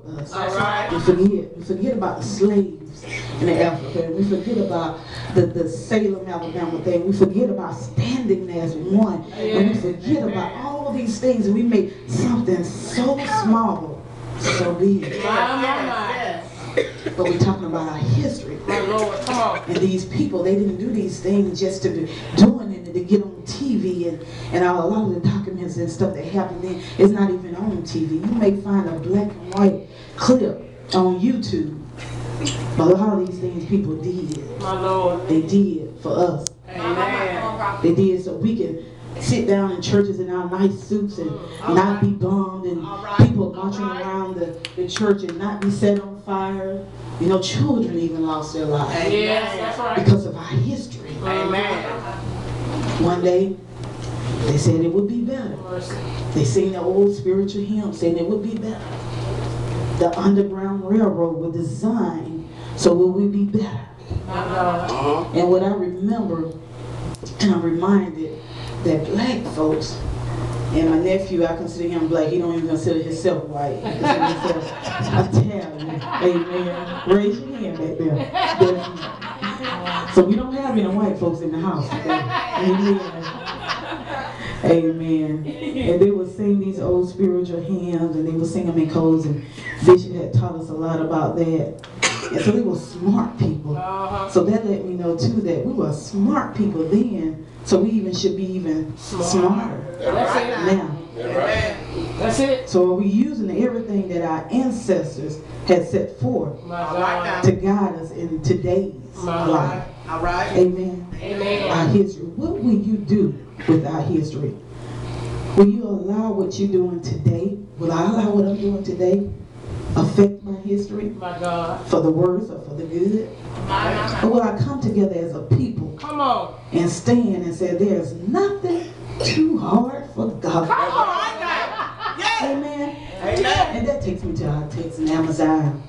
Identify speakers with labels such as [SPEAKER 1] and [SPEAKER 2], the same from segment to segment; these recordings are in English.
[SPEAKER 1] us.
[SPEAKER 2] All right.
[SPEAKER 1] We forget about the slaves in Africa. We forget about the Salem, Alabama thing. We forget about standing there as one. And we forget about all these things, and we make something so small so big. But we're talking about our history.
[SPEAKER 2] My Lord, come on.
[SPEAKER 1] And these people, they didn't do these things just to be doing it and to get on TV, and a lot of the documents and stuff that happened then is not even on TV. You may find a black and white clip on YouTube, but a lot of these things people did.
[SPEAKER 2] My Lord.
[SPEAKER 1] They did for us.
[SPEAKER 2] Amen.
[SPEAKER 1] They did so we can sit down in churches in our nice suits and not be bummed, and people marching around the church and not be set on fire. You know, children even lost their lives.
[SPEAKER 2] Yes, that's right.
[SPEAKER 1] Because of our history.
[SPEAKER 2] Amen.
[SPEAKER 1] One day, they said it would be better. They sing the old spiritual hymn saying it would be better. The Underground Railroad was designed so it would be better. And what I remember, and I'm reminded that black folks, and my nephew, I consider him black. He don't even consider himself white. He considers himself Italian. Amen. Raise your hand back there. So we don't have any white folks in the house today. Amen. Amen. And they would sing these old spiritual hymns, and they would sing them in codes, and Bishop had taught us a lot about that. And so they were smart people. So that let me know too that we were smart people then, so we even should be even smarter now.
[SPEAKER 2] That's it.
[SPEAKER 1] So are we using everything that our ancestors had set forth to guide us in today's life?
[SPEAKER 3] All right.
[SPEAKER 1] Amen.
[SPEAKER 2] Amen.
[SPEAKER 1] Our history. What will you do with our history? Will you allow what you're doing today? Will I allow what I'm doing today affect my history?
[SPEAKER 2] My God.
[SPEAKER 1] For the worse or for the good? Or will I come together as a people
[SPEAKER 2] Come on.
[SPEAKER 1] and stand and say there's nothing too hard for God?
[SPEAKER 2] Come on.
[SPEAKER 1] Amen. Amen. And that takes me to our text in AMAZIAH.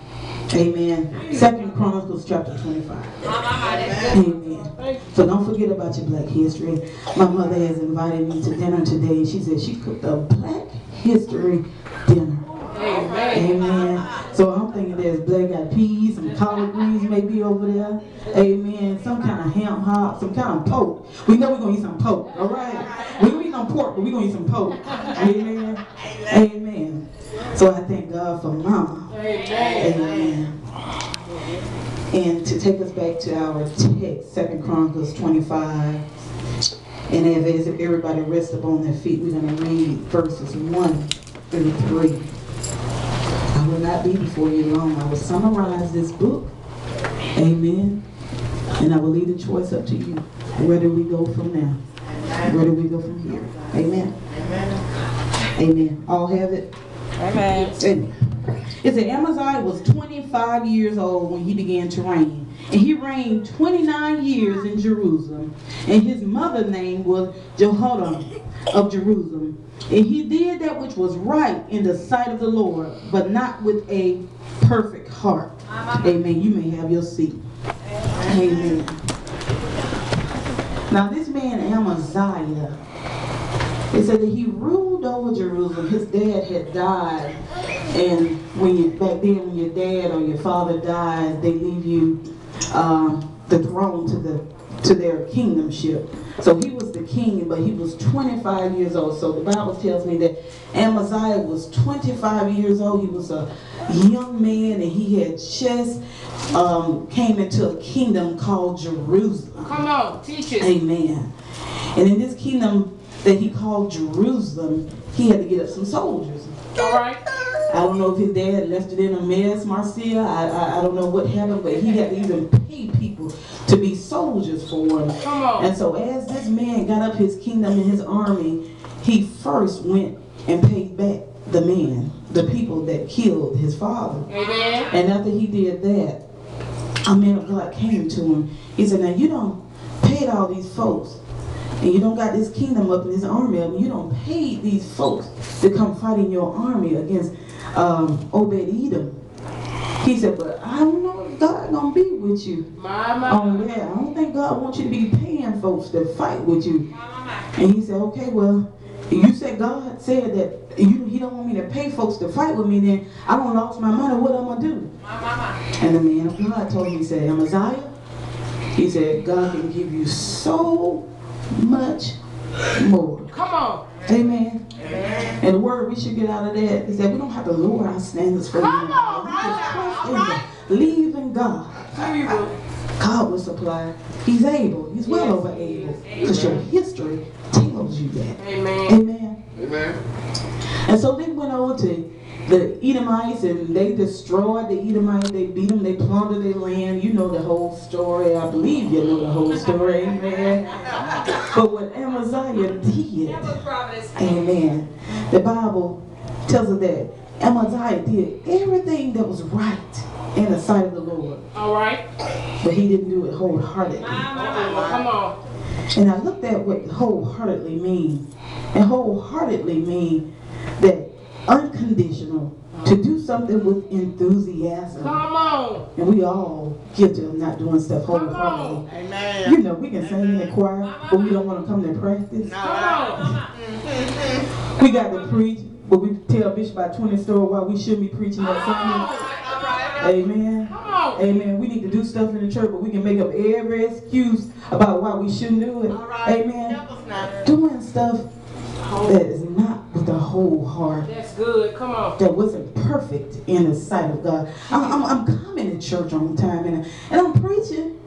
[SPEAKER 1] Amen. 2 Chronicles chapter 25. Amen. So don't forget about your black history. My mother has invited me to dinner today. She said she cooked a black history dinner.
[SPEAKER 2] Amen.
[SPEAKER 1] Amen. So I'm thinking there's black eyed peas, some collard greens maybe over there. Amen. Some kind of ham hock, some kind of pork. We know we're going to eat some pork, all right? We don't eat no pork, but we're going to eat some pork. Amen. Amen. So I thank God for Mama. Amen. And to take us back to our text, 2 Chronicles 25. And as if everybody rests up on their feet, we're going to read verses 1 through 3. I will not be before you long. I will summarize this book. Amen. And I will leave the choice up to you. Where do we go from now? Where do we go from here? Amen. Amen. All have it?
[SPEAKER 2] Amen.
[SPEAKER 1] Amen. It said Amaziah was 25 years old when he began to reign. And he reigned 29 years in Jerusalem. And his mother's name was Jehoram of Jerusalem. And he did that which was right in the sight of the Lord, but not with a perfect heart. Amen. You may have your seat. Amen. Now this man Amaziah, it said that he ruled over Jerusalem. His dad had died, and back then when your dad or your father dies, they leave you the throne to their kingdomship. So he was the king, but he was 25 years old. So the Bible tells me that Amaziah was 25 years old. He was a young man, and he had just came into a kingdom called Jerusalem.
[SPEAKER 2] Come on, teach it.
[SPEAKER 1] Amen. And in this kingdom that he called Jerusalem, he had to get up some soldiers.
[SPEAKER 2] All right.
[SPEAKER 1] I don't know if his dad left it in a mess, Marcia. I don't know what happened, but he had to even pay people to be soldiers for him.
[SPEAKER 2] Come on.
[SPEAKER 1] And so as this man got up his kingdom and his army, he first went and paid back the people that killed his father.
[SPEAKER 2] Amen.
[SPEAKER 1] And after he did that, a man of God came to him. He said, now you don't paid all these folks, and you don't got this kingdom up in this army up, and you don't pay these folks to come fight in your army against Obed-Edom. He said, but I don't know if God gonna be with you on that. I don't think God wants you to be paying folks to fight with you. And he said, okay, well, you said God said that he don't want me to pay folks to fight with me, then I don't lost my money, what I'm going to do? And the man of God told me, he said, Amaziah, he said, God can give you so much more.
[SPEAKER 2] Come on.
[SPEAKER 1] Amen. Amen. And the word we should get out of that is that we don't have to lower our standards for
[SPEAKER 2] Come on,
[SPEAKER 1] we just trust in God. Believe in God. God will supply. He's able. He's well over able. Because your history tells you that.
[SPEAKER 2] Amen.
[SPEAKER 1] Amen.
[SPEAKER 3] Amen.
[SPEAKER 1] And so they went over to the Edomites and they destroyed the Edomites. They beat them. They plundered their land. You know the whole story. I believe you know the whole story. Amen. But what Amaziah did, amen, the Bible tells us that Amaziah did everything that was right in the sight of the Lord.
[SPEAKER 2] All right.
[SPEAKER 1] But he didn't do it wholeheartedly.
[SPEAKER 2] Come on.
[SPEAKER 1] And I looked at what wholeheartedly means. And wholeheartedly means that unconditional, to do something with enthusiasm.
[SPEAKER 2] Come on.
[SPEAKER 1] And we all guilty of not doing stuff wholeheartedly.
[SPEAKER 3] Amen.
[SPEAKER 1] You know, we can sing in the choir, but we don't want to come to practice.
[SPEAKER 2] Come on.
[SPEAKER 1] We got to preach, but we tell Bishop about 20 stories why we shouldn't be preaching that Sunday. Amen. Amen. We need to do stuff in the church, but we can make up every excuse about why we shouldn't do it. Amen. Doing stuff that is not with the whole heart.
[SPEAKER 2] That's good. Come on.
[SPEAKER 1] That wasn't perfect in the sight of God. I'm coming to church on time and I'm preaching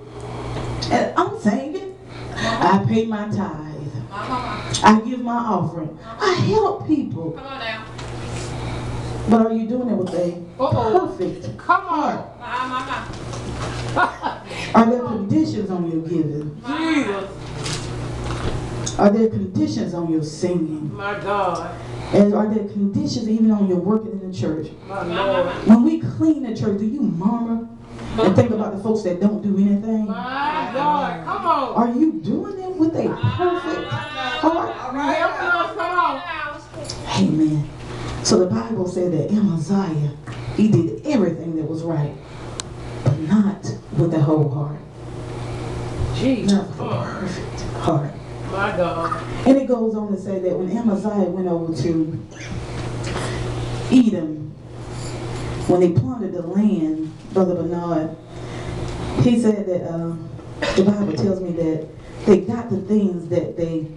[SPEAKER 1] and I'm singing. I pay my tithe. I give my offering. I help people.
[SPEAKER 2] Come on now.
[SPEAKER 1] But are you doing it with a perfect
[SPEAKER 2] Come
[SPEAKER 1] heart?
[SPEAKER 2] on.
[SPEAKER 1] Are there conditions on your giving?
[SPEAKER 2] Jesus.
[SPEAKER 1] Are there conditions on your singing?
[SPEAKER 2] My God.
[SPEAKER 1] And are there conditions even on your working in the church?
[SPEAKER 2] My Lord.
[SPEAKER 1] When we clean the church, do you murmur and think about the folks that don't do anything?
[SPEAKER 2] My God. Come on.
[SPEAKER 1] Are you doing it with a perfect heart?
[SPEAKER 2] Help us. Come on.
[SPEAKER 1] Amen. So the Bible said that Amaziah, he did everything that was right, but not with the whole heart.
[SPEAKER 2] Jesus.
[SPEAKER 1] Not with the perfect heart.
[SPEAKER 2] My God.
[SPEAKER 1] And it goes on to say that when Amaziah went over to Edom, when they plundered the land, Brother Bernard, he said that the Bible tells me that they got the things that they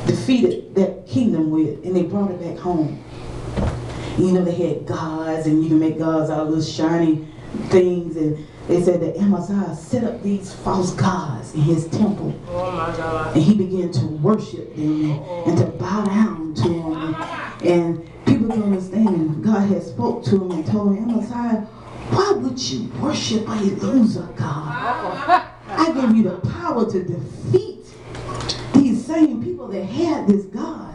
[SPEAKER 1] defeated that kingdom with, and they brought it back home. You know, they had gods, and you can make gods out of little shiny things, and they said that Amaziah set up these false gods in his temple.
[SPEAKER 2] Oh my God.
[SPEAKER 1] And he began to worship them and to bow down to them. And people don't understand, and God had spoke to him and told him, Amaziah, why would you worship a loser God? I gave you the power to defeat these same people that had this God.